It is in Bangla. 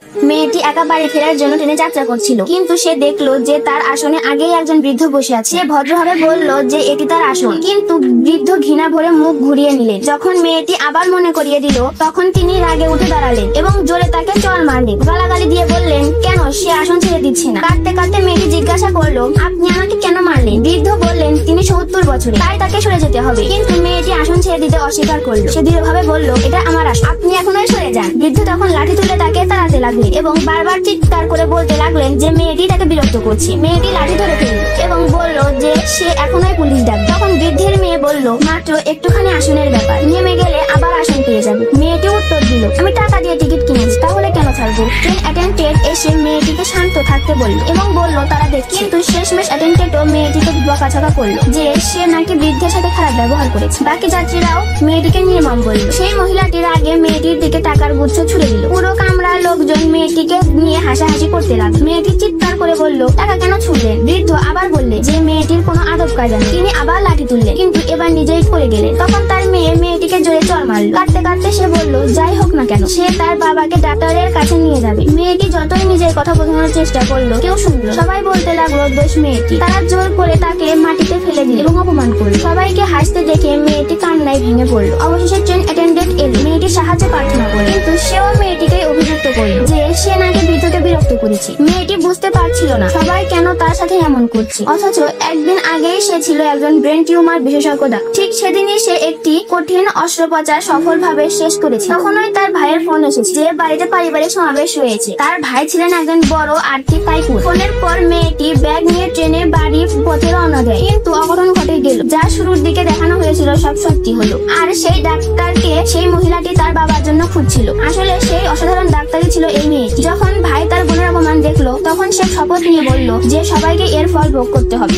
মেয়েটি একা বাড়ি ফেরার জন্য ট্রেনে যাত্রা করছিল, কিন্তু সে দেখলো যে তার আসনে আগেই একজন বৃদ্ধ বসে আছে। সে ভদ্রভাবে বলল যে এটি তার আসন, কিন্তু বৃদ্ধ ঘৃণা ভরে মুখ ঘুরিয়ে নিলেন। যখন মেয়েটি আবার মনে করিয়ে দিল, তখন তিনি রাগে উঠে দাঁড়ালেন এবং জোরে তাকে চড় মারলেন। গালাগালি দিয়ে বললেন কেন সে আসন ছেড়ে দিচ্ছে না। কাঁদতে কাঁদতে মেয়েটি জিজ্ঞাসা করলো, আপনি আমাকে কেন মারলেন? বৃদ্ধ বললেন তিনি 70 বছরের, তাই তাকে সরে যেতে হবে। কিন্তু মেয়েটি আসন ছেড়ে দিতে অস্বীকার করলো। সে দৃঢ়ভাবে বলল, এটা আমার আসন, আপনি এখনই সরে যান। বৃদ্ধ তখন লাঠি তুলে তাকে তাড়াতে লাগলেন এবং বারবার চিৎকার করে বলতে লাগলেন যে মেয়েটি তাকে বিরক্ত করছে। মেয়েটি লাঠি ধরে ফেলল এবং বলল যে সে এখনই পুলিশ ডাকবে। তখন বৃদ্ধের মেয়ে বলল, মাত্র একটুখানি আসনের ব্যাপার, নেমে গেলে আবার আসন পেয়ে যাবে। মেয়েটি উত্তর দিল, আমি টাকা দিয়ে টিকিট কিনেছি, তাহলে কেন ছাড়বো? ট্রেন অ্যাটেন্ডেন্ট এসে মেয়েটিকে শান্ত থাকতে বলল এবং বলল তারা দেখ। কিন্তু শেষমেশ অ্যাটেন্ডেন্টও মেয়েটিকে বকাঝকা করলো যে সে নাকি বৃদ্ধের সাথে খারাপ ব্যবহার করেছে। বাকি যাত্রীরাও মেয়েটিকে নির্মম বলল। সেই মহিলাটির আগে মেয়েটির দিকে টাকার গুচ্ছ ছুড়ে দিল। পুরো কামরার লোকজন মেয়েটিকে নিয়ে হাসাহাসি করতে লাগলো। মেয়েটি চিৎকার করে বলল, টাকা কেন ছুড়লেন? বৃদ্ধ আবার বললেন যে মেয়েটির কোনো আদব কায়দা নেই। তিনি আবার লাঠি তুললেন, কিন্তু এবার নিজেই পড়ে গেলেন। তখন তার মেয়ে মেয়েটিকে জোরে চড় মারল। কাঁদতে কাঁদতে সে বলল, যাই হোক না কেন সে তার বাবাকে ডাক্তারের কাছে নিয়ে যাবে। মেয়েটি যতই নিজের কথা বোঝানোর চেষ্টা করলো, কেউ শুনলো। সবাই বলতে লাগলো দোষ মেয়েটি। তারা জোর করে তাকে মাটিতে ফেলে দিল এবং অপমান করলো। সবাইকে হাসতে দেখে মেয়েটি কান্নায় ভেঙে পড়লো। অবশেষে ট্রেন অ্যাটেন্ডেন্ট এলো। মেয়েটি সাহায্য প্রার্থনা করলো, কিন্তু সেও মেয়েটিকে অভিযুক্ত করলো যে সে নাকি বৃদ্ধকে বিরক্ত করেছে। মেয়েটি বুঝতে পারছিল না সবাই কেন তার সাথে এমন করছে, অথচ একদিন আগেই সে ছিল একজন ব্রেন টিউমার বিশেষজ্ঞ ডাক্তার। ঠিক সেদিনই সে একটি কঠিন অস্ত্রোপচার সফলভাবে শেষ করেছে। তখনই তার ভাইয়ের ফোন এসেছে যে বাড়িতে পারিবারিক সমাবেশ হয়েছে। তার ভাই ছিলেন একজন বড় আর্থিক টাইকুন। ফোনের পর মেয়েটি ব্যাগ নিয়ে ট্রেনে বাড়ির পথে রওনা দেয়, কিন্তু অঘটন ঘটে গেল। যা শুরুর দিকে দেখানো হয়েছিল সব সত্যি হলো। আর সেই ডাক্তারকে সেই মহিলাটি তার বাবার জন্য খুঁজছিল। আসলে সেই অসাধারণ ডাক্তারই ছিল এই মেয়েটি। যখন ভাই তার বোনের অপমান দেখলো, তখন সে শপথ নিয়ে বলল যে সবাইকে এর ফল ভোগ করতে হবে।